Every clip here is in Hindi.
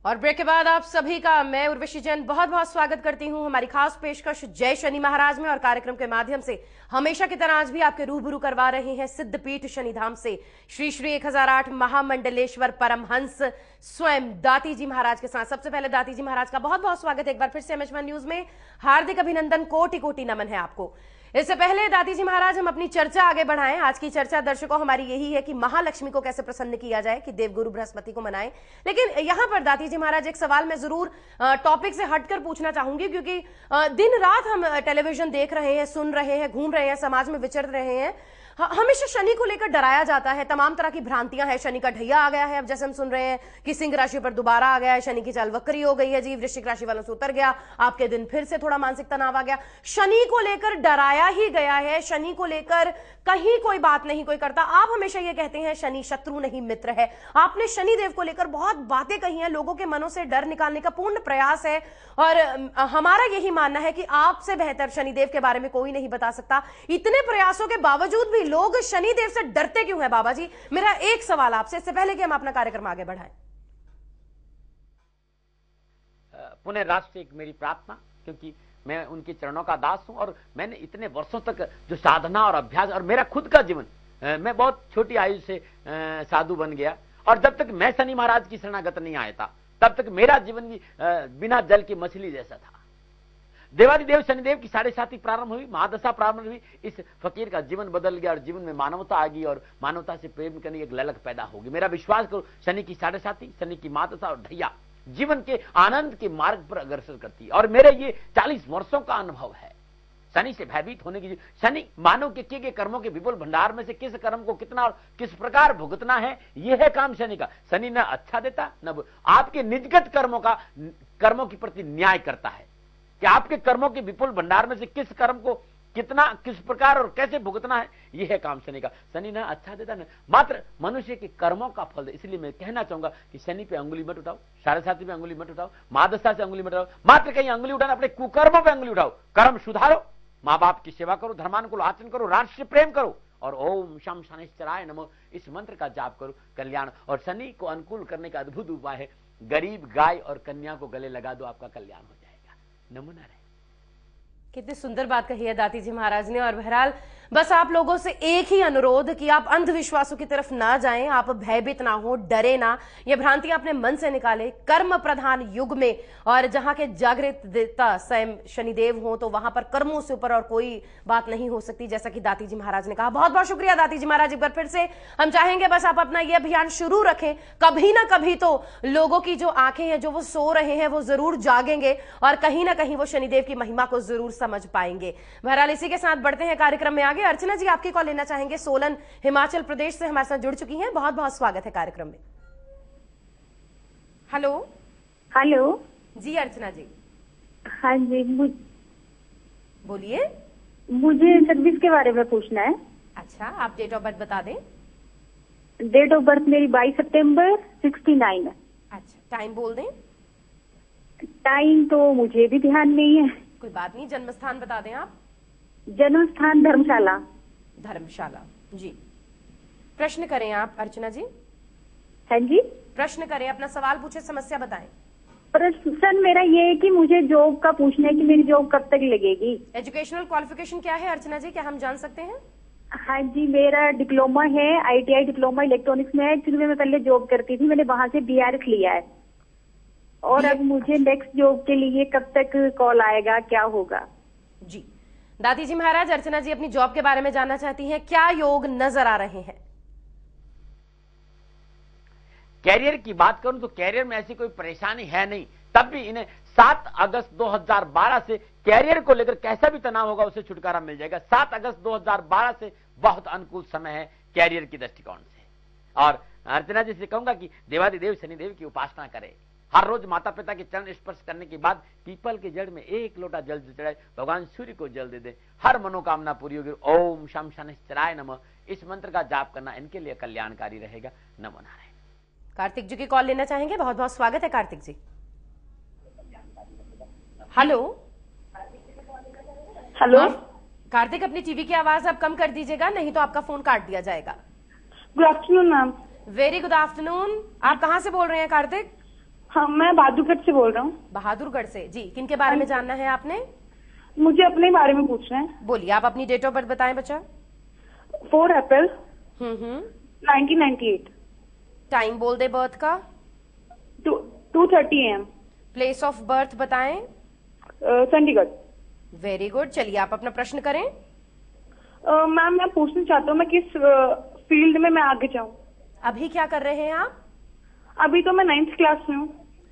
और ब्रेक के बाद आप सभी का मैं उर्वशी जैन बहुत बहुत स्वागत करती हूं हमारी खास पेशकश जय शनि महाराज में। और कार्यक्रम के माध्यम से हमेशा की तरह आज भी आपके रूबरू करवा रहे हैं सिद्धपीठ शनिधाम से श्री श्री 1008 महामंडलेश्वर परमहंस स्वयं दाती जी महाराज के साथ। सबसे पहले दाती जी महाराज का बहुत बहुत स्वागत है एक बार फिर से एमएच1 न्यूज में। हार्दिक अभिनंदन, कोटि कोटि नमन है आपको। इससे पहले दाती जी महाराज हम अपनी चर्चा आगे बढ़ाएं। आज की चर्चा दर्शकों हमारी यही है कि महालक्ष्मी को कैसे प्रसन्न किया जाए, कि देवगुरु बृहस्पति को मनाएं। लेकिन यहां पर दाती जी महाराज एक सवाल मैं जरूर टॉपिक से हटकर पूछना चाहूंगी, क्योंकि दिन रात हम टेलीविजन देख रहे हैं, सुन रहे हैं, घूम रहे हैं, समाज में विचर रहे हैं। हमेशा शनि को लेकर डराया जाता है, तमाम तरह की भ्रांतियां हैं। शनि का ढैया आ गया है, अब जैसे हम सुन रहे हैं कि सिंह राशि पर दोबारा आ गया है, शनि की चाल वक्री हो गई है जी, वृश्चिक राशि वालों से उतर गया, आपके दिन फिर से थोड़ा मानसिक तनाव आ गया। शनि को लेकर डराया ही गया है, शनि को लेकर कहीं कोई बात नहीं कोई करता। आप हमेशा ये कहते हैं शनि शत्रु नहीं मित्र है। आपने शनि देव को लेकर बहुत बातें कही हैं, लोगों के मनों से डर निकालने का पूर्ण प्रयास है। और हमारा यही मानना है कि आपसे बेहतर शनिदेव के बारे में कोई नहीं बता सकता। इतने प्रयासों के बावजूद भी लोग शनिदेव से डरते क्यों हैं बाबा जी? मेरा एक सवाल आपसे, इससे पहले कि हम अपना कार्यक्रम आगे बढ़ाएं। पुनः राष्ट्र से एक मेरी प्रार्थना, क्योंकि मैं उनके चरणों का दास हूं और मैंने इतने वर्षों तक जो साधना और अभ्यास और मेरा खुद का जीवन, मैं बहुत छोटी आयु से साधु बन गया। और जब तक मैं शनि महाराज की शरणागत नहीं आया था तब तक मेरा जीवन भी बिना जल की मछली जैसा था। देवादिदेव शनिदेव की 7.5 प्रारंभ हुई, महादशा प्रारंभ हुई, इस फकीर का जीवन बदल गया और जीवन में मानवता आ गई और मानवता से प्रेम करने की एक ललक पैदा होगी। मेरा विश्वास करो, शनि की 7.5, शनि की महादशा और ढैया जीवन के आनंद के मार्ग पर अग्रसर करती है। और मेरे ये 40 वर्षों का अनुभव है शनि से भयभीत होने की। शनि मानव के किए गए कर्मों के विपुल भंडार में से किस कर्म को कितना और किस प्रकार भुगतना है, यह है काम शनि का। शनि न अच्छा देता न आपके निजगत कर्मों के प्रति न्याय करता है कि आपके कर्मों के विपुल भंडार में से किस कर्म को कितना किस प्रकार और कैसे भुगतना है, यह है काम शनि का। शनि ना अच्छा देता न मात्र मनुष्य के कर्मों का फल दे। इसलिए मैं कहना चाहूंगा कि शनि पे अंगुली मत उठाओ, 7.5 पे अंगुली मत उठाओ, महादशा से अंगुली मत उठाओ, मात्र कहीं अंगुली उठाना अपने कुकर्मों पे अंगुली उठाओ। कर्म सुधारो, माँ बाप की सेवा करो, धर्मानुकूल आचरण करो, राष्ट्र से प्रेम करो और ओम शम शनिश्चराय नमो इस मंत्र का जाप करो, कल्याण। और शनि को अनुकूल करने का अद्भुत उपाय है, गरीब गाय और कन्या को गले लगा दो, आपका कल्याण हो जाएगा। नमूना रहे। कितनी सुंदर बात कही है दाती जी महाराज ने। और बहरहाल बस आप लोगों से एक ही अनुरोध कि आप अंधविश्वासों की तरफ ना जाएं, आप भयभीत ना हो, डरे ना, ये भ्रांतियां अपने मन से निकालें। कर्म प्रधान युग में और जहां के जागृत देवता स्वयं शनिदेव हो तो वहां पर कर्मों से ऊपर और कोई बात नहीं हो सकती, जैसा कि दाती जी महाराज ने कहा। बहुत बहुत शुक्रिया दाती जी महाराज। एक बार फिर से हम चाहेंगे बस आप अपना ये अभियान शुरू रखें। कभी ना कभी तो लोगों की जो आंखें हैं, जो वो सो रहे हैं, वो जरूर जागेंगे और कहीं ना कहीं वो शनिदेव की महिमा को जरूर समझ पाएंगे। बहरहाल इसी के साथ बढ़ते हैं कार्यक्रम में आगे। अर्चना जी आपकी कॉल लेना चाहेंगे, सोलन हिमाचल प्रदेश से हमारे साथ जुड़ चुकी हैं। बहुत बहुत स्वागत है कार्यक्रम में। हेलो हेलो जी अर्चना जी। हाँ जी, बोलिए। मुझे सर्विस के बारे में पूछना है। अच्छा, आप डेट ऑफ बर्थ बता दें। डेट ऑफ बर्थ मेरी 22 सितंबर 69 है। अच्छा, टाइम बोल दें। टाइम तो मुझे भी ध्यान नहीं है। कोई बात नहीं, जन्म स्थान बता दें आप। जन्म स्थान धर्मशाला। धर्मशाला जी। प्रश्न करें आप अर्चना जी। हाँ जी, प्रश्न करें, अपना सवाल पूछे, समस्या बताएं। प्रश्न मेरा ये है कि मुझे जॉब का पूछना है कि मेरी जॉब कब तक लगेगी। एजुकेशनल क्वालिफिकेशन क्या है अर्चना जी, क्या हम जान सकते हैं? हाँ जी, मेरा डिप्लोमा है, ITI डिप्लोमा इलेक्ट्रॉनिक्स में है। एक्चुअली मैं पहले जॉब करती थी, मैंने वहां से BRS लिया है और अब मुझे नेक्स्ट जॉब के लिए कब तक कॉल आएगा, क्या होगा? जी दाती जी महाराज, अर्चना जी अपनी जॉब के बारे में जानना चाहती हैं, क्या योग नजर आ रहे हैं? कैरियर की बात करूं तो कैरियर में ऐसी कोई परेशानी है नहीं। तब भी इन्हें 7 अगस्त 2012 से कैरियर को लेकर कैसा भी तनाव होगा उसे छुटकारा मिल जाएगा। 7 अगस्त 2012 से बहुत अनुकूल समय है कैरियर की दृष्टिकोण से। और अर्चना जी से कहूंगा कि देवादिदेव शनिदेव की उपासना करें। हर रोज माता पिता के चरण स्पर्श करने के बाद पीपल के जड़ में 1 लोटा जल चढ़ाए, भगवान सूर्य को जल दे दे, हर मनोकामना पूरी होगी। ओम शम शनिश्चराय नमः इस मंत्र का जाप करना इनके लिए कल्याणकारी रहेगा। नमो नारायण। कार्तिक जी की कॉल लेना चाहेंगे। बहुत बहुत स्वागत है कार्तिक जी। हेलो हेलो कार्तिक, अपनी टीवी की आवाज आप कम कर दीजिएगा, नहीं तो आपका फोन काट दिया जाएगा। Good afternoon ma'am. Very good afternoon. आप कहाँ से बोल रहे हैं कार्तिक? हाँ, मैं बहादुरगढ़ से बोल रहा हूँ। बहादुरगढ़ से जी, किनके बारे में जानना है आपने? मुझे अपने बारे में पूछना है। बोलिए, आप अपनी डेट ऑफ बर्थ बताएं बच्चा। 4 अप्रैल 1998। टाइम बोल दे बर्थ का। 2:30 AM। प्लेस ऑफ बर्थ बताएं। चंडीगढ़। वेरी गुड, चलिए आप अपना प्रश्न करें। मैम, मैं पूछना चाहता हूँ मैं किस फील्ड में मैं आगे जाऊँ। अभी क्या कर रहे हैं आप? अभी तो मैं 9th क्लास में हूँ।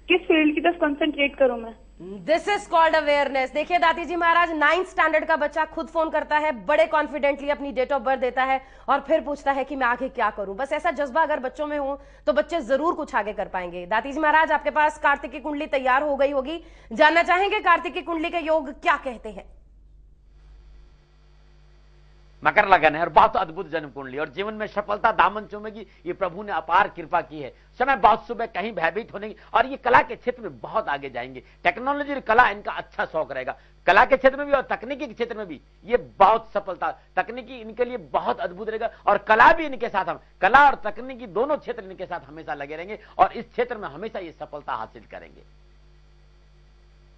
किस फील्ड की तरफ कंसंट्रेट करूँ मैं? This is called awareness. देखिए दाती जी महाराज, 9th स्टैंडर्ड का बच्चा खुद फोन करता है, बड़े कॉन्फिडेंटली अपनी डेट ऑफ बर्थ देता है और फिर पूछता है कि मैं आगे क्या करूं। बस ऐसा जज्बा अगर बच्चों में हो तो बच्चे जरूर कुछ आगे कर पाएंगे। दाती जी महाराज, आपके पास कार्तिक की कुंडली तैयार हो गई होगी, जानना चाहेंगे कार्तिक की कुंडली के योग क्या कहते हैं? मकर लगन है और बहुत अद्भुत जन्म कुंडली और जीवन में सफलता दामन चूमेगी। ये प्रभु ने अपार कृपा की है। समय बहुत सुबह कहीं भयभीत होने की और ये कला के क्षेत्र में बहुत आगे जाएंगे। टेक्नोलॉजी और कला इनका अच्छा शौक रहेगा। कला के क्षेत्र में भी और तकनीकी के क्षेत्र में भी ये बहुत सफलता, तकनीकी इनके लिए बहुत अद्भुत रहेगा और कला भी इनके साथ, हम कला और तकनीकी दोनों क्षेत्र इनके साथ हमेशा लगे रहेंगे और इस क्षेत्र में हमेशा ये सफलता हासिल करेंगे।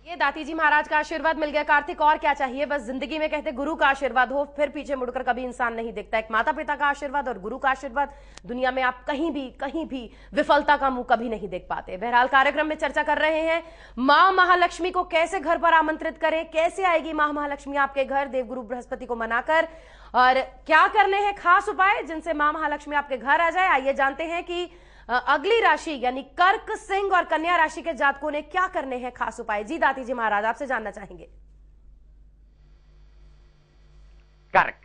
ये दाती जी महाराज का आशीर्वाद मिल गया। कार्तिक और क्या चाहिए? बस जिंदगी में कहते गुरु का आशीर्वाद हो, फिर पीछे मुड़कर कभी इंसान नहीं देखता। एक माता पिता का आशीर्वाद और गुरु का आशीर्वाद, दुनिया में आप कहीं भी विफलता का मुंह कभी नहीं देख पाते। बहरहाल कार्यक्रम में चर्चा कर रहे हैं मां महालक्ष्मी को कैसे घर पर आमंत्रित करें, कैसे आएगी मां महालक्ष्मी आपके घर देवगुरु बृहस्पति को मनाकर, और क्या करने हैं खास उपाय जिनसे मां महालक्ष्मी आपके घर आ जाए। आइए जानते हैं कि अगली राशि यानी कर्क, सिंह और कन्या राशि के जातकों ने क्या करने हैं खास उपाय। जी दाती जी महाराज, आपसे जानना चाहेंगे। कर्क,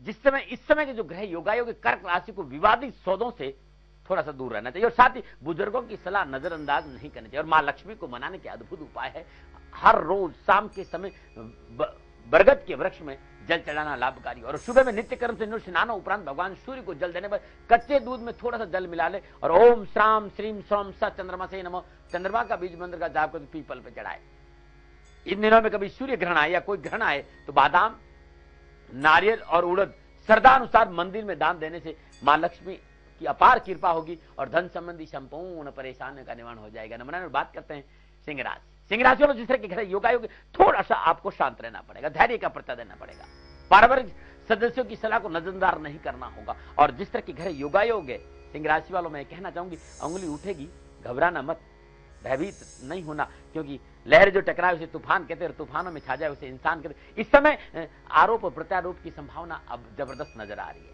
इस समय के जो ग्रह योगायोग कर्क राशि को विवादित सौदों से थोड़ा सा दूर रहना चाहिए और साथ ही बुजुर्गों की सलाह नजरअंदाज नहीं करनी चाहिए। और मां लक्ष्मी को मनाने के अद्भुत उपाय है, हर रोज शाम के समय बरगद के वृक्ष में जल चढ़ाना लाभकारी और सुबह में नित्य कर्म से स्नानो उपरांत भगवान सूर्य को जल देने पर कच्चे दूध में थोड़ा सा जल मिला ले और ओम श्राम श्रीम सोम स चंद्रमा से नमो, चंद्रमा का बीज मंत्र का जाप कर पीपल पे चढ़ाए। इन दिनों में कभी सूर्य ग्रहण आए या कोई ग्रहण आए तो बादाम, नारियल और उड़द श्रद्धानुसार मंदिर में दान देने से मां लक्ष्मी की अपार कृपा होगी और धन संबंधी संपूर्ण परेशानियों का निवारण हो जाएगा। नमन। बात करते हैं सिंह राशि। सिंह राशि वालों, जिस तरह के घर योगायोग थोड़ा सा आपको शांत रहना पड़ेगा, धैर्य का प्रत्यय देना पड़ेगा, पारिवारिक सदस्यों की सलाह को नजरअंदाज नहीं करना होगा। और जिस तरह के घर योगायोग है सिंह राशि वालों, मैं कहना चाहूंगी अंगुली उठेगी, घबराना मत, भयभीत नहीं होना, क्योंकि लहर जो टकराए उसे तूफान कहते हैं और तूफानों में छा जाए उसे इंसान कहते हैं। इस समय आरोप और प्रत्यारोप की संभावना अब जबरदस्त नजर आ रही है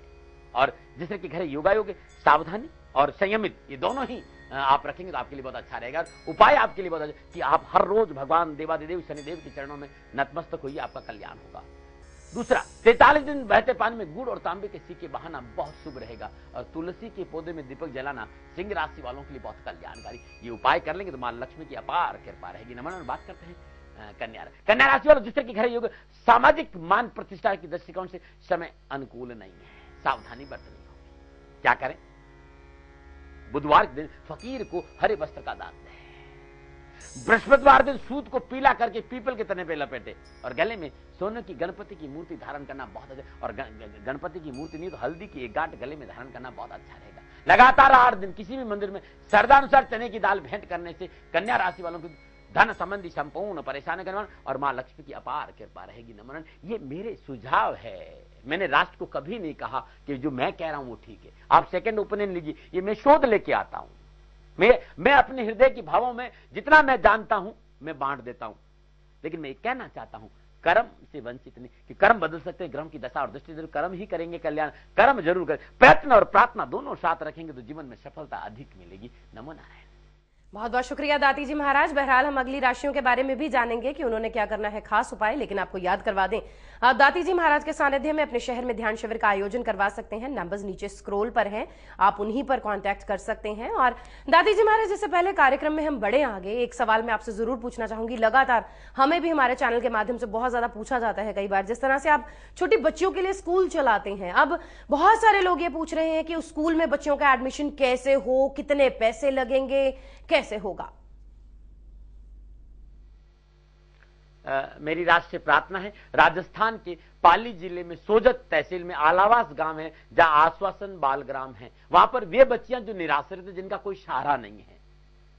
और जिस तरह के घर योगायोग सावधानी और संयमित ये दोनों ही आप रखेंगे तो आपके लिए बहुत अच्छा रहेगा। उपाय आपके लिए बहुत अच्छा कि आप हर रोज भगवान देवादिदेव शनिदेव के चरणों में नतमस्तक होइए, आपका कल्याण होगा। दूसरा, 43 दिन बहते पानी में गुड़ और तांबे के सिक्के बहाना बहुत शुभ रहेगा और तुलसी के पौधे में दीपक जलाना सिंह राशि वालों के लिए बहुत कल्याणकारी। ये उपाय कर लेंगे तो मां लक्ष्मी की अपार कृपा रहेगी। नमन। बात करते हैं कन्या राशि वालों, जिस तरह के घर योग सामाजिक मान प्रतिष्ठा की दृष्टिकोण से समय अनुकूल नहीं है, सावधानी बरतनी होगी। क्या करें? बुधवार के दिन फकीर को हरे वस्त्र का दान दें। बृहस्पतिवार दिन सूत को पीला करके पीपल के तने पे लपेटे और गले में सोने की गणपति की मूर्ति धारण करना बहुत अच्छा। और गणपति की मूर्ति नहीं तो हल्दी की एक गांठ गले में धारण करना बहुत अच्छा रहेगा। लगातार 8 दिन किसी भी मंदिर में श्रद्धानुसार चने की दाल भेंट करने से कन्या राशि वालों की धन संबंधी संपूर्ण परेशानी का निवारण और मां लक्ष्मी की अपार कृपा रहेगी। नमन। ये मेरे सुझाव है, मैंने राष्ट्र को कभी नहीं कहा कि जो मैं कह रहा हूं वो ठीक है। आप सेकंड ओपिनियन लीजिए, ये मैं शोध लेके आता हूं। मैं अपने हृदय की भावों में जितना मैं जानता हूं मैं बांट देता हूं, लेकिन मैं कहना चाहता हूं कर्म से वंचित नहीं, कि कर्म बदल सकते हैं, ग्रह की दशा और दृष्टि जरूर कर्म ही करेंगे कल्याण, कर्म जरूर करें, प्रयत्न और प्रार्थना दोनों साथ रखेंगे तो जीवन में सफलता अधिक मिलेगी। नमो नारायण। बहुत बहुत शुक्रिया दाती जी महाराज। बहरहाल हम अगली राशियों के बारे में भी जानेंगे कि उन्होंने क्या करना है खास उपाय, लेकिन आपको याद करवा दें आप दाती जी महाराज के सानिध्य में अपने शहर में ध्यान शिविर का आयोजन करवा सकते हैं। नंबर्स नीचे स्क्रॉल पर हैं, आप उन्हीं पर कांटेक्ट कर सकते हैं। और दाती जी महाराज, इससे पहले कार्यक्रम में हम बढ़े आगे, एक सवाल मैं आपसे जरूर पूछना चाहूंगी। लगातार हमें भी हमारे चैनल के माध्यम से बहुत ज्यादा पूछा जाता है कई बार, जिस तरह से आप छोटी बच्चियों के लिए स्कूल चलाते हैं, अब बहुत सारे लोग ये पूछ रहे हैं कि उस स्कूल में बच्चों का एडमिशन कैसे हो, कितने पैसे लगेंगे, कैसे होगा? मेरी राष्ट्र से प्रार्थना है, राजस्थान के पाली जिले में सोजत तहसील में आलावास गांव है जहां आश्वासन बाल ग्राम है, वहां पर वे बच्चियां जो निराश्रित है, जिनका कोई सहारा नहीं है,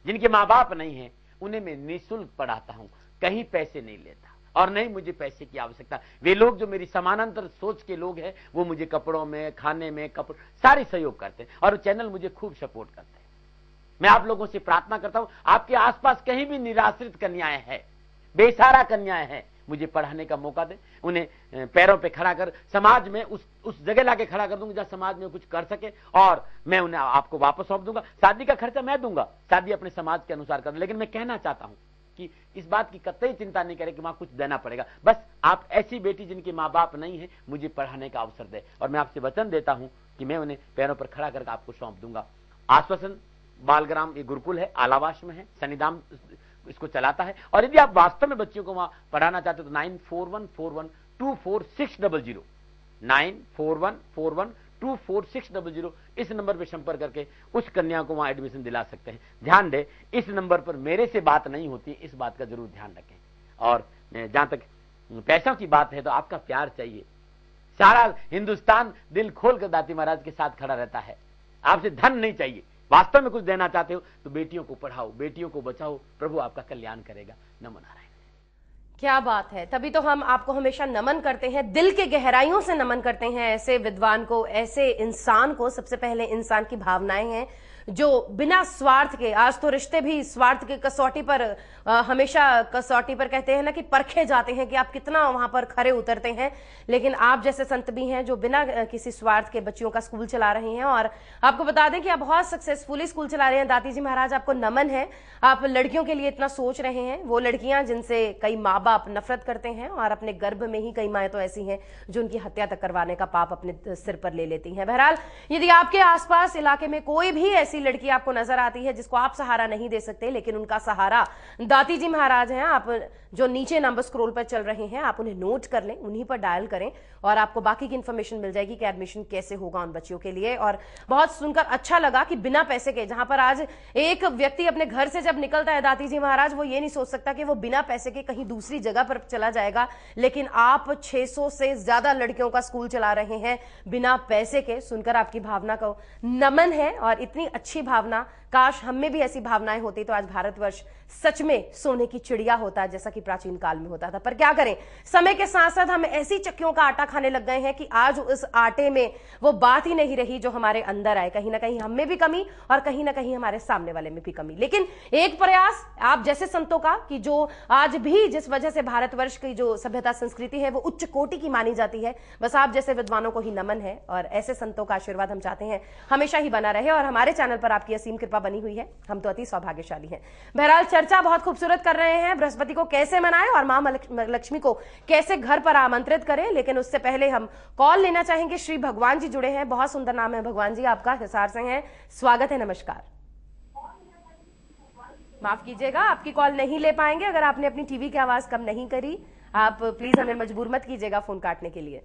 जिनके माँ बाप नहीं है, उन्हें मैं निःशुल्क पढ़ाता हूं, कहीं पैसे नहीं लेता और नहीं मुझे पैसे की आवश्यकता। वे लोग जो मेरी समानांतर सोच के लोग हैं, वो मुझे कपड़ों में, खाने में, सारी सहयोग करते हैं और चैनल मुझे खूब सपोर्ट करते हैं। मैं आप लोगों से प्रार्थना करता हूं, आपके आसपास कहीं भी निराश्रित कन्याएं हैं, बेसहारा कन्याएं हैं, मुझे पढ़ाने का मौका दें, उन्हें पैरों पे खड़ा कर समाज में उस जगह लाके खड़ा कर दूंगा जहां समाज में कुछ कर सके और मैं उन्हें आपको वापस सौंप दूंगा। शादी का खर्चा मैं दूंगा, शादी अपने समाज के अनुसार कर, लेकिन मैं कहना चाहता हूं कि इस बात की कतई चिंता नहीं करें कि वहां कुछ देना पड़ेगा। बस आप ऐसी बेटी जिनके माँ बाप नहीं है, मुझे पढ़ाने का अवसर दे और मैं आपसे वचन देता हूं कि मैं उन्हें पैरों पर खड़ा करके आपको सौंप दूंगा। आश्वासन बालग्राम ये गुरुकुल है, आलावास में है, शनिधाम इसको चलाता है और यदि आप वास्तव में बच्चों को वहां पढ़ाना चाहते हो तो 9414124600 9414124600 इस नंबर पर संपर्क करके उस कन्या को वहां एडमिशन दिला सकते हैं। ध्यान दें, इस नंबर पर मेरे से बात नहीं होती, इस बात का जरूर ध्यान रखें। और जहां तक पैसों की बात है तो आपका प्यार चाहिए। सारा हिंदुस्तान दिल खोलकर दाती महाराज के साथ खड़ा रहता है। आपसे धन नहीं चाहिए, वास्तव में कुछ देना चाहते हो तो बेटियों को पढ़ाओ, बेटियों को बचाओ, प्रभु आपका कल्याण करेगा। नमो नारायण। क्या बात है, तभी तो हम आपको हमेशा नमन करते हैं, दिल के गहराइयों से नमन करते हैं ऐसे विद्वान को, ऐसे इंसान को। सबसे पहले इंसान की भावनाएं हैं जो बिना स्वार्थ के, आज तो रिश्ते भी स्वार्थ के कसौटी पर, हमेशा कसौटी पर कहते हैं ना कि परखे जाते हैं कि आप कितना वहां पर खरे उतरते हैं, लेकिन आप जैसे संत भी हैं जो बिना किसी स्वार्थ के बच्चियों का स्कूल चला रहे हैं। और आपको बता दें कि आप बहुत सक्सेसफुली स्कूल चला रहे हैं। दाती जी महाराज आपको नमन है, आप लड़कियों के लिए इतना सोच रहे हैं। वो लड़कियां जिनसे कई माँ बाप नफरत करते हैं और अपने गर्भ में ही कई माएँ तो ऐसी हैं जो उनकी हत्या तक करवाने का पाप अपने सिर पर ले लेती हैं। बहरहाल, यदि आपके आसपास इलाके में कोई भी ऐसी लड़की आपको नजर आती है जिसको आप सहारा नहीं दे सकते, लेकिन उनका सहारा दाती जी महाराज हैं, आप जो नीचे नंबर स्क्रॉल पर चल रहे हैं आप उन्हें नोट कर लें, उन्हीं पर डायल करें और आपको बाकी की इंफॉर्मेशन मिल जाएगी कि एडमिशन कैसे होगा उन बच्चियों के लिए। और बहुत सुनकर अच्छा लगा कि बिना पैसे के, जहां पर आज एक व्यक्ति अपने घर से जब निकलता है दाती जी महाराज, वो ये नहीं सोच सकता कि वो बिना पैसे के कहीं दूसरी जगह पर चला जाएगा, लेकिन आप 600 से ज्यादा लड़कियों का स्कूल चला रहे हैं बिना पैसे के। सुनकर आपकी भावना को नमन है और इतनी अच्छी भावना, काश हम में भी ऐसी भावनाएं होती तो आज भारतवर्ष सच में सोने की चिड़िया होता जैसा कि प्राचीन काल में होता था। पर क्या करें, समय के साथ साथ हम ऐसी चक्कियों का आटा खाने लग गए हैं कि आज उस आटे में वो बात ही नहीं रही जो हमारे अंदर आए। कहीं ना कहीं हम में भी कमी और कहीं ना कहीं हमारे सामने वाले में भी कमी। लेकिन एक प्रयास आप जैसे संतों का कि जो आज भी जिस वजह से भारतवर्ष की जो सभ्यता संस्कृति है वो उच्च कोटि की मानी जाती है, बस आप जैसे विद्वानों को ही नमन है और ऐसे संतों का आशीर्वाद हम चाहते हैं हमेशा ही बना रहे और हमारे चैनल पर आपकी असीम कृपा बनी हुई है। हम तो अति सौभाग्यशाली हैं। बहरहाल, चर्चा बहुत खूबसूरत कर रहे हैं, बृहस्पति को कैसे मनाएं और मां लक्ष्मी को कैसे घर पर आमंत्रित करें। लेकिन उससे पहले हम कॉल लेना चाहेंगे। श्री भगवान जी जुड़े हैं, बहुत सुंदर नाम है भगवान जी आपका, हिसार से हैं, स्वागत है, नमस्कार। माफ कीजिएगा, आपकी कॉल नहीं ले पाएंगे। अगर आपने अपनी टीवी की आवाज कम नहीं करी, आप प्लीज हमें मजबूर मत कीजिएगा फोन काटने के लिए।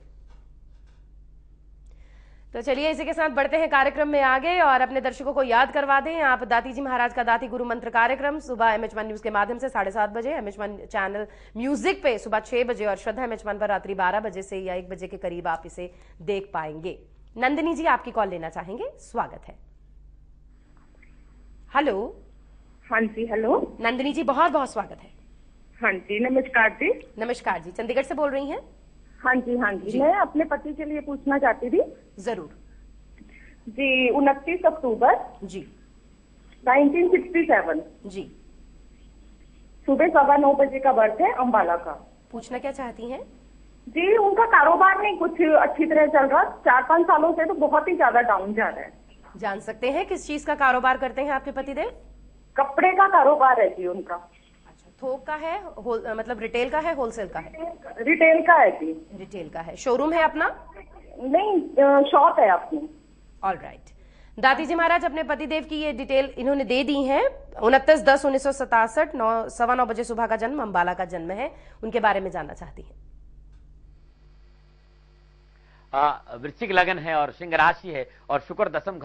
तो चलिए इसी के साथ बढ़ते हैं कार्यक्रम में आगे और अपने दर्शकों को याद करवा दें, आप दाती जी महाराज का दाती गुरु मंत्र कार्यक्रम सुबह MH1 न्यूज के माध्यम से 7:30 बजे, MH1 चैनल म्यूजिक पे सुबह 6 बजे और श्रद्धा MH1 पर रात्रि 12 बजे से या 1 बजे के करीब आप इसे देख पाएंगे। नंदिनी जी आपकी कॉल लेना चाहेंगे, स्वागत है। हेलो। हाँ जी, हेलो नंदिनी जी, बहुत बहुत स्वागत है। हाँ जी, नमस्कार जी। नमस्कार जी, चंडीगढ़ से बोल रही हैं? हाँ जी, हाँ जी, मैं अपने पति के लिए पूछना चाहती थी। जरूर जी। 29 अक्टूबर जी 1967 जी, सुबह 9:15 बजे का बर्थ है, अम्बाला का। पूछना क्या चाहती हैं? जी, उनका कारोबार नहीं कुछ अच्छी तरह चल रहा, 4-5 सालों से तो बहुत ही ज्यादा डाउन जा रहा है। जान सकते हैं किस चीज का कारोबार करते हैं आपके पतिदेव? कपड़े का कारोबार है जी उनका। अच्छा, थोक का है, मतलब रिटेल का है, होलसेल का है? रिटेल का है जी। रिटेल का है। शोरूम है अपना? नहीं, शॉप है अपनी। All right. दाती जी महाराज अपने पतिदेव की ये डिटेल इन्होंने दे दी है। 29/10/1967, 9:15 बजे सुबह का जन्म, अम्बाला का जन्म है। उनके बारे में जानना चाहती हैं। वृश्चिक लगन है और सिंह राशि है और शुक्र दसम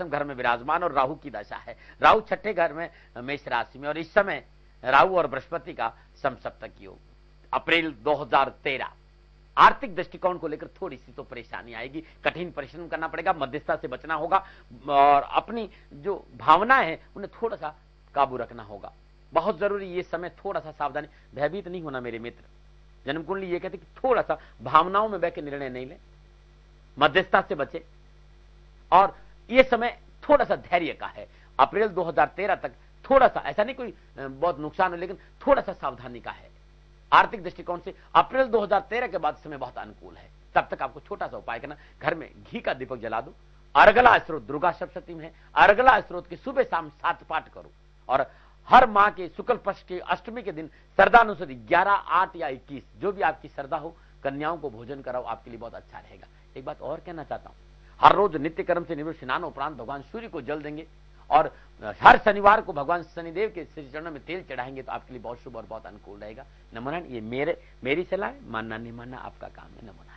घर में विराजमान और राहु की दशा है। राहु छठे घर में मेष राशि में और इस समय राहु और बृहस्पति का समसप्तक योग। अप्रैल 2013 आर्थिक दृष्टिकोण को लेकर थोड़ी सी तो परेशानी आएगी, कठिन परिश्रम करना पड़ेगा, मध्यस्थता से बचना होगा और अपनी जो भावनाएं हैं उन्हें थोड़ा सा काबू रखना होगा, बहुत जरूरी। ये समय थोड़ा सा सावधानी, भयभीत नहीं होना मेरे मित्र। जन्म कुंडली ये कहते कि थोड़ा सा भावनाओं में बह के निर्णय नहीं ले, मध्यस्थता से बचे, और ये समय थोड़ा सा धैर्य का है। अप्रैल 2013 तक थोड़ा सा, ऐसा नहीं कोई बहुत नुकसान हो, लेकिन थोड़ा सा सावधानी का है। आर्थिक दृष्टिकोण से अप्रैल 2013 के बाद समय बहुत अनुकूल है। तब तक आपको छोटा सा उपाय करना, घर में घी का दीपक जला दो, अर्गला स्त्रोत दुर्गा सप्तमी में है, अर्गला स्त्रोत की सुबह शाम 7 पाठ करो, और हर माह के शुक्ल पक्ष के अष्टमी के दिन श्रद्धानुसार 11, 8 या 21 जो भी आपकी श्रद्धा हो, कन्याओं को भोजन कराओ, आपके लिए बहुत अच्छा रहेगा। एक बात और कहना चाहता हूं, हर रोज नित्य कर्म से निवृत्त स्नान उपरांत भगवान सूर्य को जल देंगे, और हर शनिवार को भगवान शनिदेव के श्री चरणों में तेल चढ़ाएंगे, तो आपके लिए बहुत शुभ और बहुत अनुकूल रहेगा। नमन, ये मेरी सलाह है, मानना नहीं मानना आपका काम है। नमन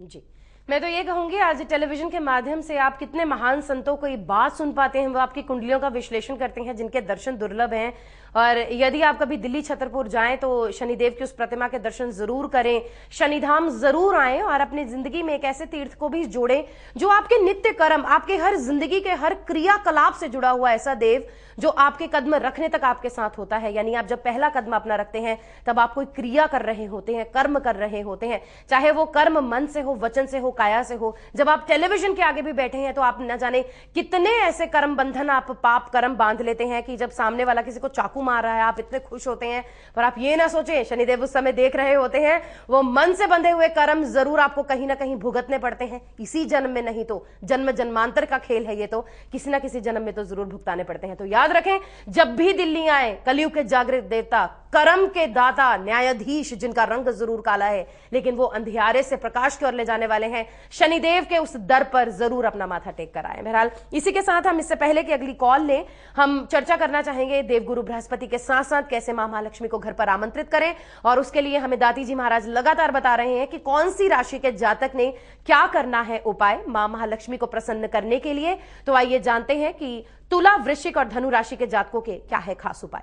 जी, मैं तो ये कहूंगी आज टेलीविजन के माध्यम से आप कितने महान संतों को ये बात सुन पाते हैं, वो आपकी कुंडलियों का विश्लेषण करते हैं, जिनके दर्शन दुर्लभ हैं। और यदि आप कभी दिल्ली छतरपुर जाएं तो शनिदेव की उस प्रतिमा के दर्शन जरूर करें, शनिधाम जरूर आएं, और अपनी जिंदगी में एक ऐसे तीर्थ को भी जोड़ें जो आपके नित्य कर्म, आपके हर जिंदगी के हर क्रियाकलाप से जुड़ा हुआ ऐसा देव जो आपके कदम रखने तक आपके साथ होता है। यानी आप जब पहला कदम अपना रखते हैं तब आप कोई क्रिया कर रहे होते हैं, कर्म कर रहे होते हैं, चाहे वो कर्म मन से हो, वचन से हो, काया से हो। जब आप टेलीविजन के आगे भी बैठे हैं तो आप न जाने कितने ऐसे कर्म बंधन आप पाप कर्म बांध लेते हैं कि जब सामने वाला किसी को चाकू मार रहा है आप इतने खुश होते हैं, पर आप ये ना सोचें शनिदेव उस समय देख रहे होते हैं, वो मन से बंधे हुए कर्म जरूर आपको कहीं ना कहीं भुगतने पड़ते हैं। इसी जन्म में नहीं तो जन्म जन्मांतर का खेल है ये, तो किसी ना किसी जन्म में तो जरूर भुगताने पड़ते हैं। तो याद रखें, जब भी दिल्ली आए, कलयुग के जागृत देवता, कर्म के दाता, न्यायाधीश जिनका रंग जरूर काला है लेकिन वो अंधियारे से प्रकाश की ओर ले जाने वाले हैं, शनिदेव के उस दर पर जरूर अपना माथा टेक कर आए। बहरहाल इसी के साथ हम इससे पहले कि अगली कॉल लें, हम चर्चा करना चाहेंगे देवगुरु बृहस्पति के साथ साथ कैसे मां महालक्ष्मी को घर पर आमंत्रित करें, और उसके लिए हमें दाती जी महाराज लगातार बता रहे हैं कि कौन सी राशि के जातक ने क्या करना है उपाय मां महालक्ष्मी को प्रसन्न करने के लिए। तो आइए जानते हैं कि तुला, वृश्चिक और धनु राशि के जातकों के क्या है खास उपाय।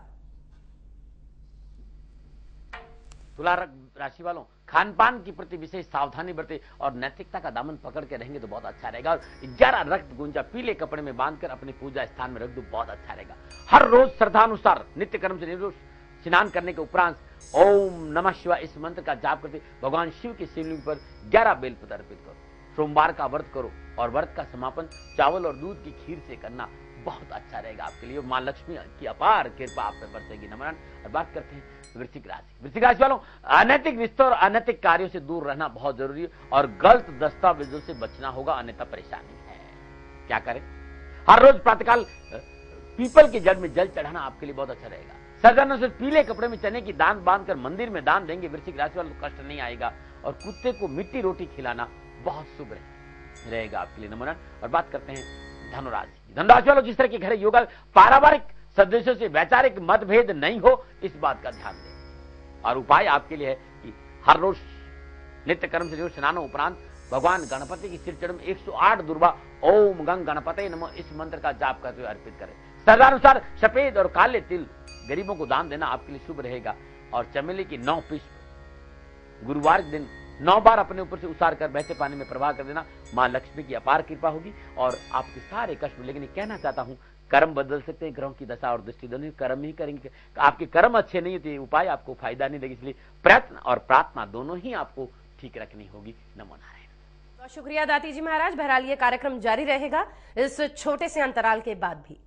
तुला राशि वालों, खान पान के प्रति विशेष सावधानी बरते और नैतिकता का दामन पकड़ के रहेंगे तो बहुत अच्छा रहेगा। और 11 रक्त गुंजा पीले कपड़े में बांधकर अपनी पूजा स्थान में रख दो, बहुत अच्छा रहेगा। हर रोज श्रद्धानुसार नित्य कर्म से निवृत्त स्नान करने के उपरांत ओम नमः शिवाय इस मंत्र का जाप करते भगवान शिव की शिवलिंग पर 11 बेलपत्र अर्पित करो। सोमवार का व्रत करो और व्रत का समापन चावल और दूध की खीर से करना, बहुत अच्छा रहेगा आपके लिए। मां लक्ष्मी की अपार कृपा आप पर बरसेगी। नमन। और बात करते हैं वृश्चिक राशि। वृश्चिक राशि वालों, अनैतिक रिश्तों और अनैतिक कार्यों से दूर रहना बहुत जरूरी है, और गलत दस्तावेजों से बचना होगा, अन्यथा परेशानी है। क्या करें? हर रोज प्रातःकाल पीपल की जड़ में जल चढ़ाना आपके लिए बहुत अच्छा रहेगा। सजनों से पीले कपड़े में चने की दान बांधकर मंदिर में दान देंगे वृश्चिक राशि वालों को कष्ट नहीं आएगा, और कुत्ते को मिट्टी रोटी खिलाना बहुत शुभ रहेगा आपके लिए। नमन। और बात करते हैं धनुराशि। धनुराशि वालों, जिस तरह के घर योगा पारिवारिक सदस्यों से वैचारिक मतभेद नहीं हो, इस बात का ध्यान दें। और उपाय आपके लिए है कि हर रोज नित्य कर्म से स्नानों उपरांत भगवान गणपति की सिर चरण में 108 दुर्बा ओम गंग गणपते नमः इस मंत्र का जाप करते हुए अर्पित करें। श्रद्धानुसार सफेद और काले तिल गरीबों को दान देना आपके लिए शुभ रहेगा। और चमेली की 9 पुष्प गुरुवार के दिन 9 बार अपने ऊपर से उतार कर बहते पानी में प्रवाह कर देना, मां लक्ष्मी की अपार कृपा होगी और आपके सारे कष्ट। लेकिन कहना चाहता हूं, कर्म बदल सकते हैं, ग्रहों की दशा और दृष्टि दोनों कर्म ही करेंगे। आपके कर्म अच्छे नहीं होते, उपाय आपको फायदा नहीं देगी, इसलिए प्रयत्न और प्रार्थना दोनों ही आपको ठीक रखनी होगी। नमो नारायण। बहुत शुक्रिया दाती जी महाराज। बहरहाल ये कार्यक्रम जारी रहेगा इस छोटे से अंतराल के बाद भी।